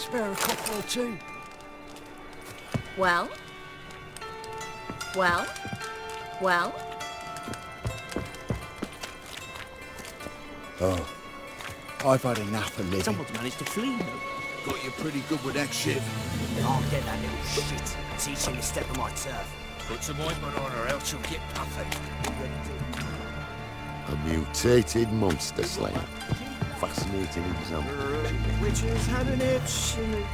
spare a copper or two? Well? Well? Well? Oh, I've had enough of living. Someone's managed to flee, though. Got you pretty good with that shit. I'll get that little shit. Teach him to step on my turf. Put some ointment on her, else she'll get puffy. A mutated monster slayer. Fascinating example. Witches had an itch and it...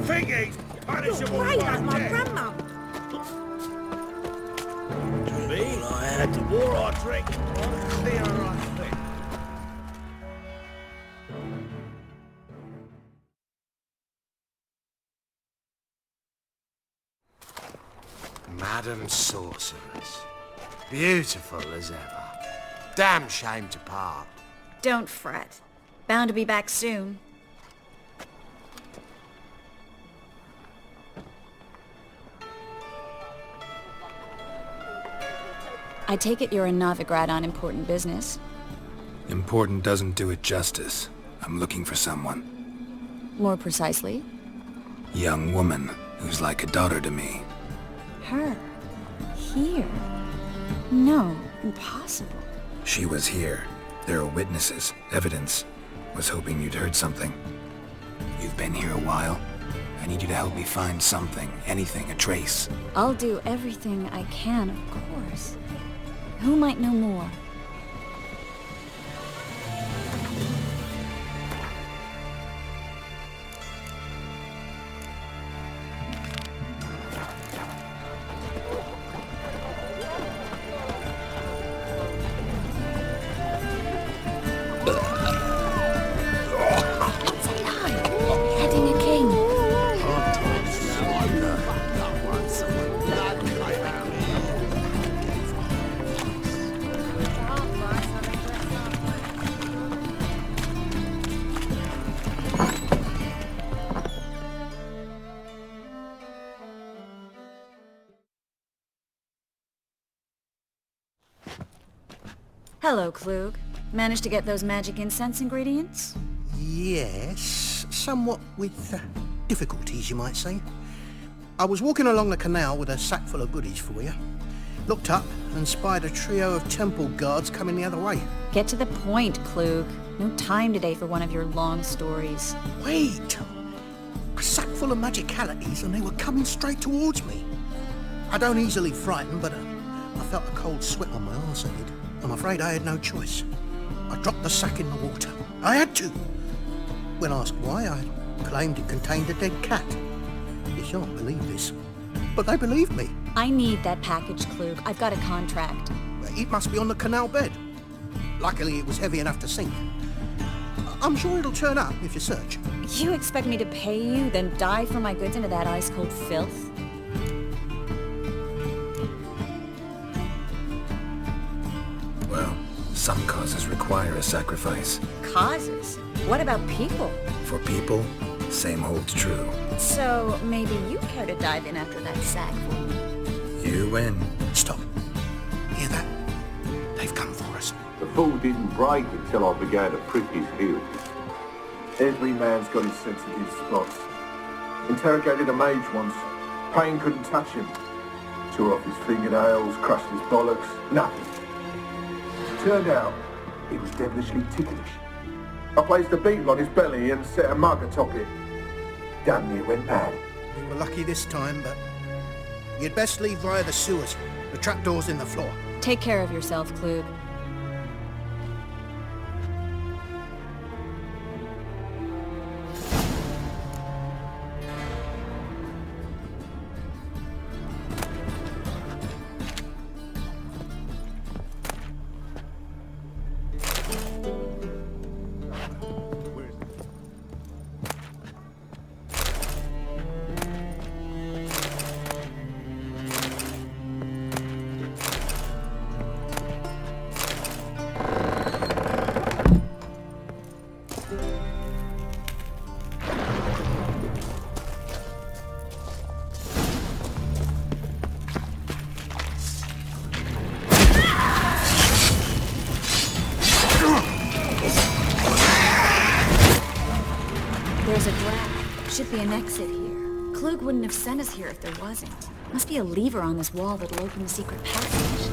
Figgies! Punishable Right, like by my death. grandma. Me? I had the war I drink. I'm clear I think. Madam Sorceress. Beautiful as ever. Damn shame to part. Don't fret. Bound to be back soon. I take it you're a Novigrad on important business. Important doesn't do it justice. I'm looking for someone. More precisely, Young woman who's like a daughter to me. her. Here. No, impossible. She was here. There are witnesses, evidence. Was hoping you'd heard something. You've been here a while. I need you to help me find something, anything, a trace. I'll do everything I can, of course. Who might know more? It's alive! Heading a king. Hello, Klug. Managed to get those magic incense ingredients? Yes, somewhat with difficulties, you might say. I was walking along the canal with a sack full of goodies for you. Looked up and spied a trio of temple guards coming the other way. Get to the point, Klug. No time today for one of your long stories. Wait! A sack full of magicalities and they were coming straight towards me. I don't easily frighten, but I felt a cold sweat on my arse, I did. I'm afraid I had no choice. I dropped the sack in the water. I had to. When asked why, I claimed it contained a dead cat. You shan't believe this, but they believed me. I need that package, Klug. I've got a contract. It must be on the canal bed. Luckily, it was heavy enough to sink. I'm sure it'll turn up if you search. You expect me to pay you, then dive for my goods into that ice-cold filth? Well, some causes require a sacrifice. Causes? What about people? For people, same holds true. So maybe you care to dive in after that sack for me? You win. Stop. Hear that? They've come for us. The fall didn't break until I began to prick his heels. Every man's got his sensitive spots. Interrogated a mage once. Pain couldn't touch him. Tore off his fingernails, crushed his bollocks, nothing. Turned out, he was devilishly ticklish. I placed a beetle on his belly and set a mug atop it. Damn near went mad. We were lucky this time, but you'd best leave via the sewers. The trapdoor's in the floor. Take care of yourself, Klug. might be an exit here. Klug wouldn't have sent us here if there wasn't. Must be a lever on this wall that'll open the secret passage.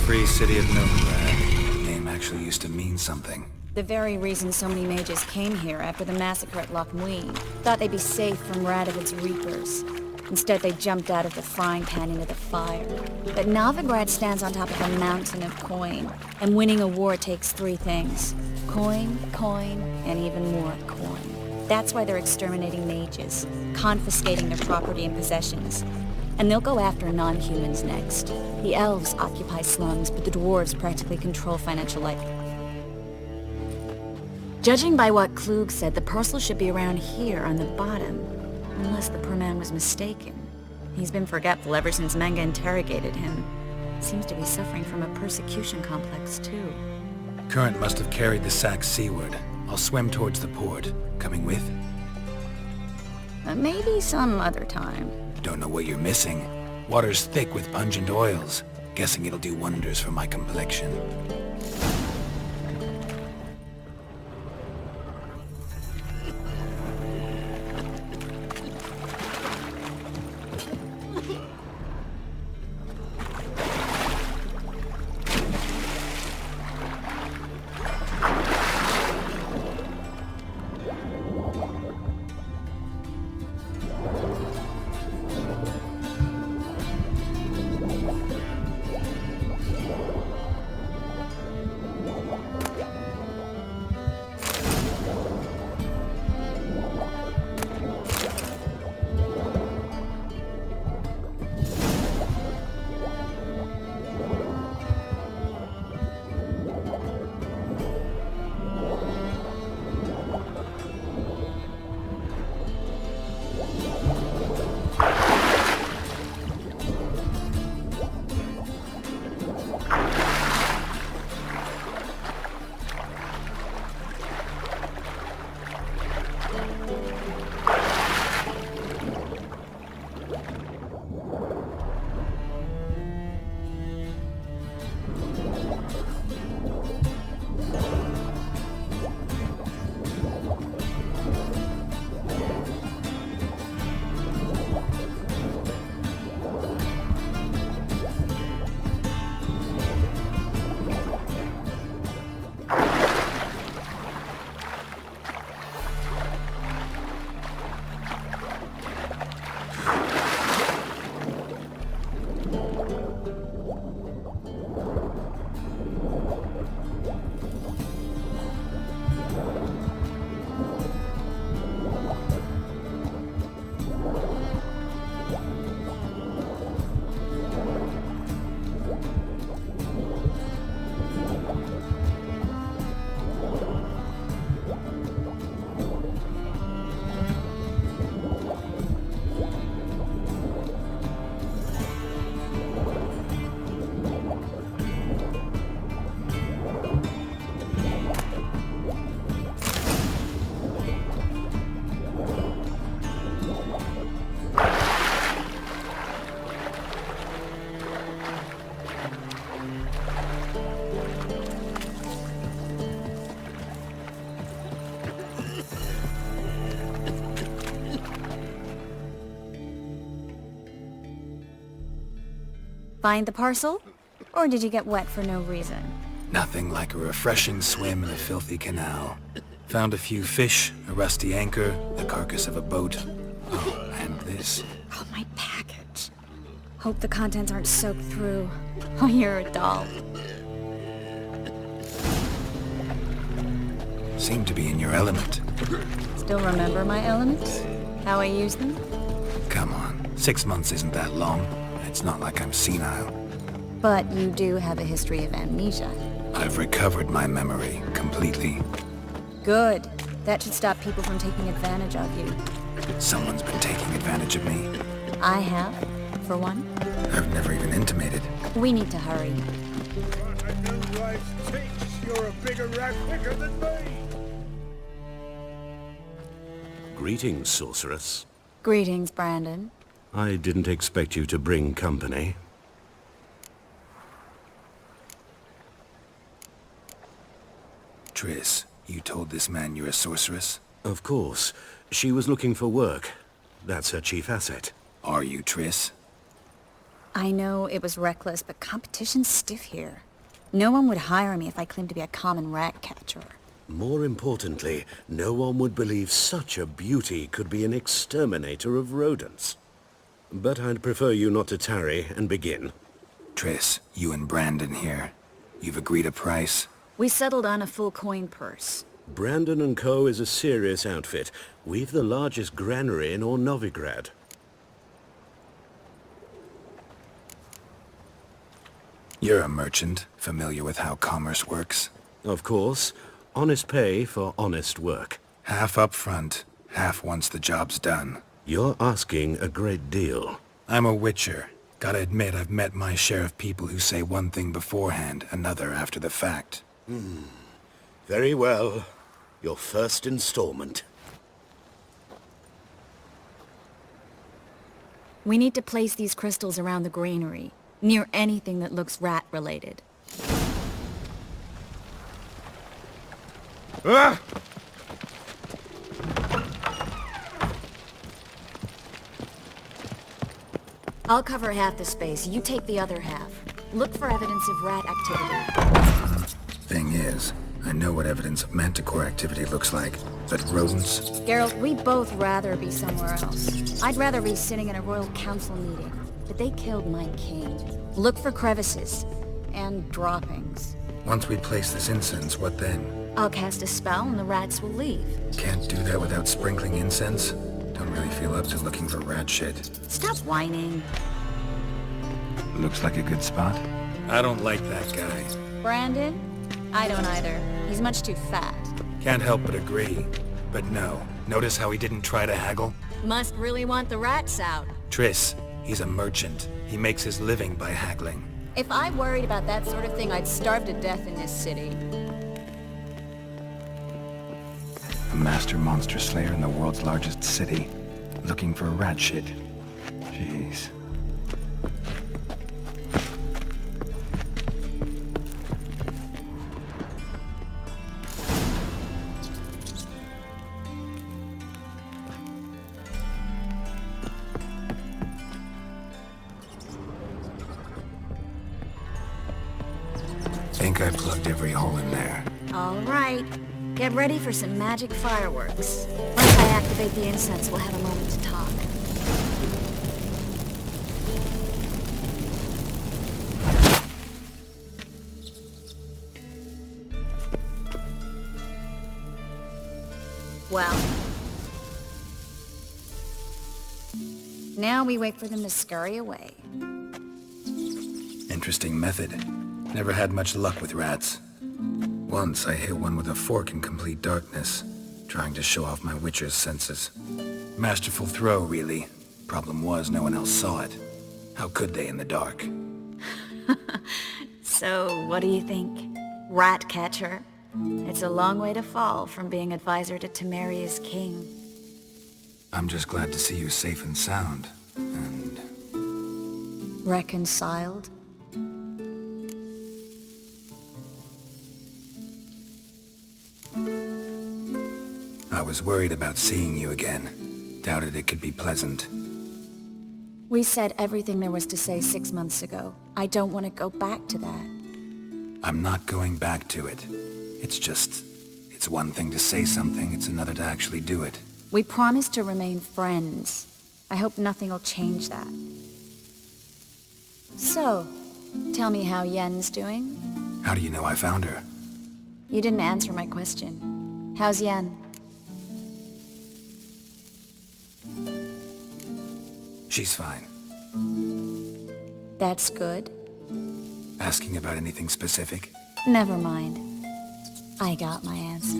Free City of Novigrad. The name actually used to mean something. The very reason so many mages came here after the massacre at Loch Muin. Thought they'd be safe from Radovid's reapers. Instead, they jumped out of the frying pan into the fire. But Novigrad stands on top of a mountain of coin. And winning a war takes three things. Coin, coin, and even more coin. That's why they're exterminating mages, confiscating their property and possessions. And they'll go after non-humans next. The elves occupy slums, but the dwarves practically control financial life. Judging by what Klug said, the parcel should be around here on the bottom. Unless the poor man was mistaken. He's been forgetful ever since Manga interrogated him. Seems to be suffering from a persecution complex, too. Current must have carried the sack seaward. I'll swim towards the port. Coming with? Maybe some other time. Don't know what you're missing. Water's thick with pungent oils. Guessing it'll do wonders for my complexion. Find the parcel? Or did you get wet for no reason? Nothing like a refreshing swim in a filthy canal. Found a few fish, a rusty anchor, the carcass of a boat. Oh, and this. Oh, my package. Hope the contents aren't soaked through. Oh, you're a doll. Seem to be in your element. Still remember my elements? How I use them? Come on, 6 months isn't that long. It's not like I'm senile. But you do have a history of amnesia. I've recovered my memory completely. Good. That should stop people from taking advantage of you. Someone's been taking advantage of me. I have, for one. I've never even intimated. We need to hurry. You're a bigger rat quicker than me. Greetings, sorceress. Greetings, Brandon. I didn't expect you to bring company. Triss, you told this man you're a sorceress? Of course. She was looking for work. That's her chief asset. Are you, Triss? I know it was reckless, but competition's stiff here. No one would hire me if I claimed to be a common rat catcher. More importantly, no one would believe such a beauty could be an exterminator of rodents. But I'd prefer you not to tarry and begin. Triss, you and Brandon here. You've agreed a price? We settled on a full coin purse. Brandon & Co. is a serious outfit. We've the largest granary in all Novigrad. You're a merchant, familiar with how commerce works? Of course. Honest pay for honest work. Half up front, half once the job's done. You're asking a great deal. I'm a witcher. Gotta admit, I've met my share of people who say one thing beforehand, another after the fact. Very well. Your first installment. We need to place these crystals around the granary, near anything that looks rat-related. I'll cover half the space, you take the other half. Look for evidence of rat activity. Thing is, I know what evidence of manticore activity looks like, but rodents? Geralt, we'd both rather be somewhere else. I'd rather be sitting in a royal council meeting, but they killed my king. Look for crevices and droppings. Once we place this incense, what then? I'll cast a spell and the rats will leave. Can't do that without sprinkling incense? Don't really feel up to looking for rat shit. Stop whining. Looks like a good spot. I don't like that guy. Brandon? I don't either. He's much too fat. Can't help but agree. But no. Notice how he didn't try to haggle? Must really want the rats out. Triss, he's a merchant. He makes his living by haggling. If I worried about that sort of thing, I'd starve to death in this city. A master monster slayer in the world's largest city. Looking for rat shit. Jeez. Think I plugged every hole in there. All right. Get ready for some magic fireworks. Once I activate the incense, we'll have a moment to talk. Well. Now we wait for them to scurry away. Interesting method. Never had much luck with rats. Once I hit one with a fork in complete darkness, trying to show off my witcher's senses. Masterful throw, really. Problem was, no one else saw it. How could they in the dark? So, what do you think? Rat catcher? It's a long way to fall from being advisor to Temeria's king. I'm just glad to see you safe and sound, and... Reconciled? I was worried about seeing you again. Doubted it could be pleasant. We said everything there was to say 6 months ago. I don't want to go back to that. I'm not going back to it. It's one thing to say something, it's another to actually do it. We promised to remain friends. I hope nothing will change that. So, tell me how Yen's doing? How do you know I found her? You didn't answer my question. How's Yen? She's fine. That's good. Asking about anything specific? Never mind. I got my answer.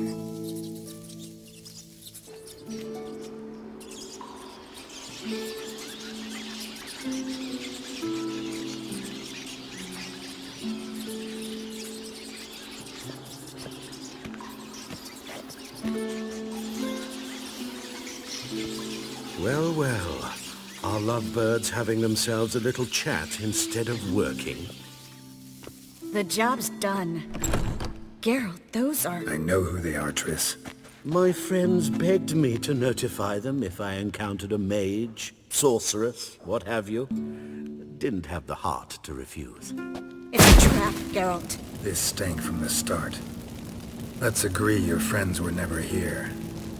well. Are lovebirds having themselves a little chat instead of working? The job's done. Geralt, those are... I know who they are, Triss. My friends begged me to notify them if I encountered a mage, sorceress, what have you. Didn't have the heart to refuse. It's a trap, Geralt. This stank from the start. Let's agree your friends were never here.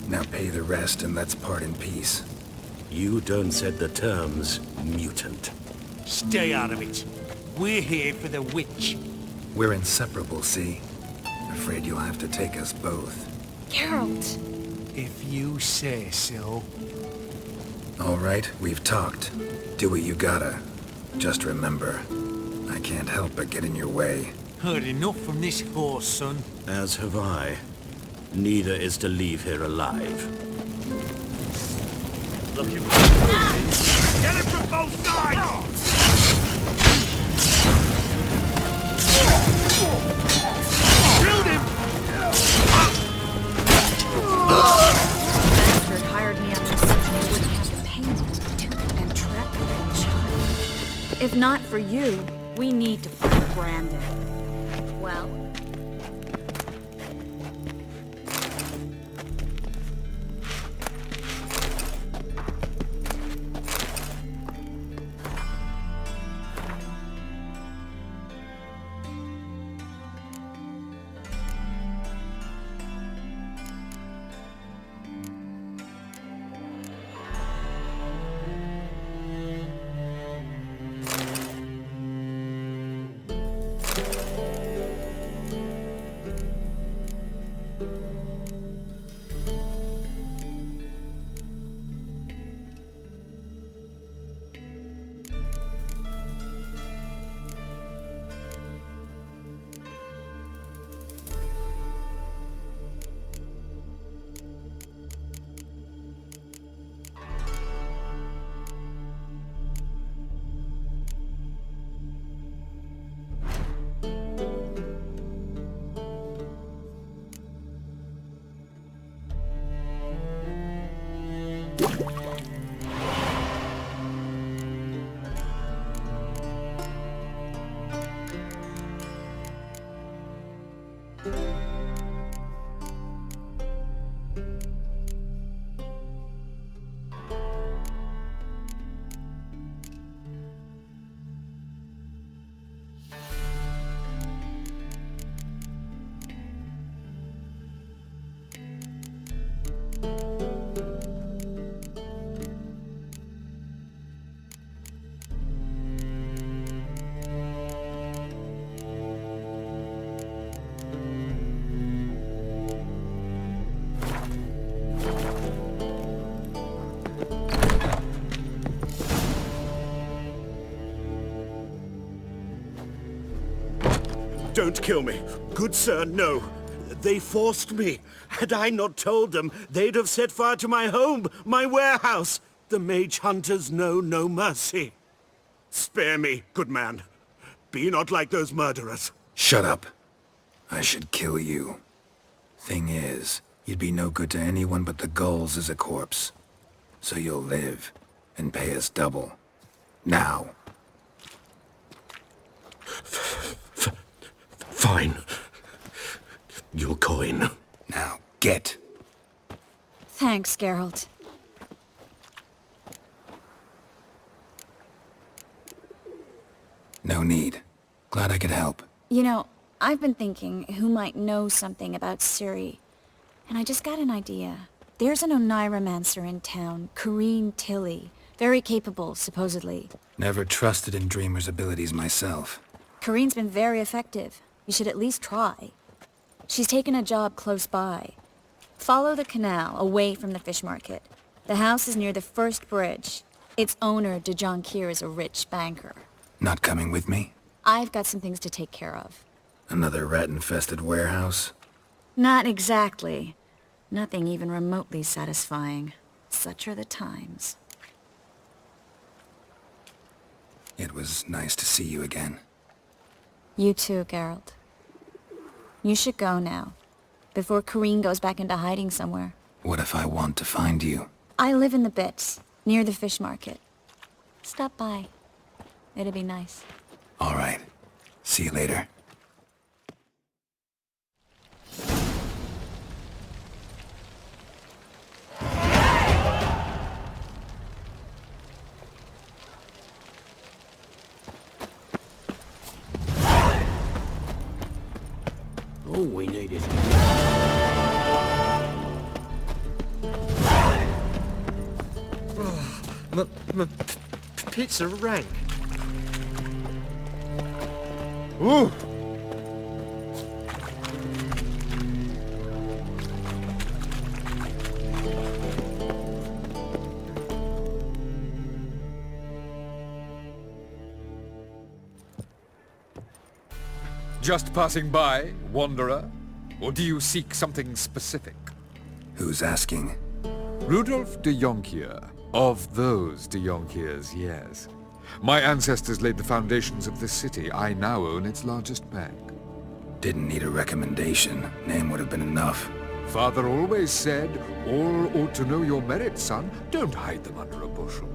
Now pay the rest and let's part in peace. You don't set the terms, mutant. Stay out of it. We're here for the witch. We're inseparable, see? Afraid you'll have to take us both. Geralt! If you say so. All right, we've talked. Do what you gotta. Just remember, I can't help but get in your way. Heard enough from this horse, son. As have I. Neither is to leave here alive. Looking for Get him from both sides! Killed him! Bastard hired me on the assumption he wouldn't have the payment to entrap the child. If not for you, we need to find Brandon. Well... Don't kill me. Good sir, no. They forced me. Had I not told them, they'd have set fire to my home, my warehouse. The mage hunters know no mercy. Spare me, good man. Be not like those murderers. Shut up. I should kill you. Thing is, you'd be no good to anyone but the gulls as a corpse. So you'll live, and pay us double. Now. Fine. Your coin. Now, get. Thanks, Geralt. No need. Glad I could help. You know, I've been thinking who might know something about Ciri. And I just got an idea. There's an Oneiromancer in town, Corrine Tilly. Very capable, supposedly. Never trusted in Dreamer's abilities myself. Corrine's been very effective. You should at least try. She's taken a job close by. Follow the canal, away from the fish market. The house is near the first bridge. Its owner, Dejon Kier, is a rich banker. Not coming with me? I've got some things to take care of. Another rat-infested warehouse? Not exactly. Nothing even remotely satisfying. Such are the times. It was nice to see you again. You too, Geralt. You should go now, before Corrine goes back into hiding somewhere. What if I want to find you? I live in the Bits, Near the fish market. Stop by. It'd be nice. All right. See you later. All we need is... Pizza rank. Ooh! Just passing by, wanderer? Or do you seek something specific? Who's asking? Rudolf de Jonkier. Of those de Jonkiers, yes. My ancestors laid the foundations of this city. I now own its largest bank. Didn't need a recommendation. Name would have been enough. Father always said, all ought to know your merits, son. Don't hide them under a bushel.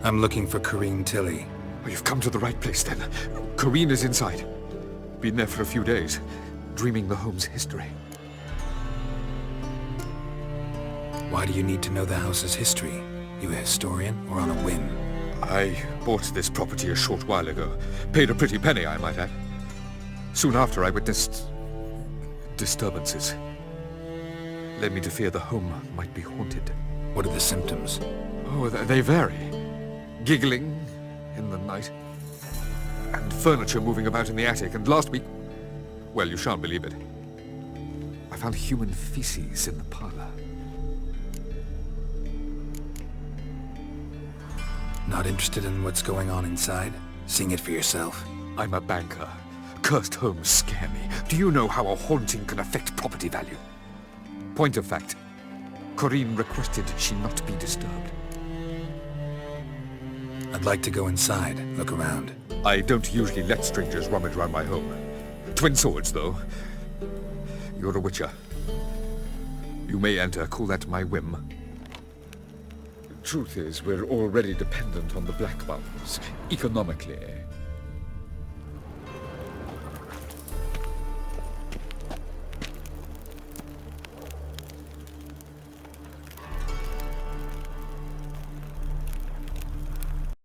I'm looking for Corinne Tilly. Oh, you've come to the right place, then. Corinne is inside. Been there for a few days, dreaming the home's history. Why do you need to know the house's history? You a historian, or on a whim? I bought this property a short while ago. Paid a pretty penny, I might add. Soon after, I witnessed... disturbances. Led me to fear the home might be haunted. What are the symptoms? Oh, they vary. Giggling in the night. And furniture moving about in the attic. And last week... well, you shan't believe it. I found human feces in the parlor. Not interested in what's going on inside? Seeing it for yourself? I'm a banker. Cursed homes scare me. Do you know how a haunting can affect property value? Point of fact, Corinne requested she not be disturbed. I'd like to go inside, look around. I don't usually let strangers rummage around my home. Twin swords, though. You're a witcher. You may enter, call that my whim. Truth is, we're already dependent on the Black Ones, economically.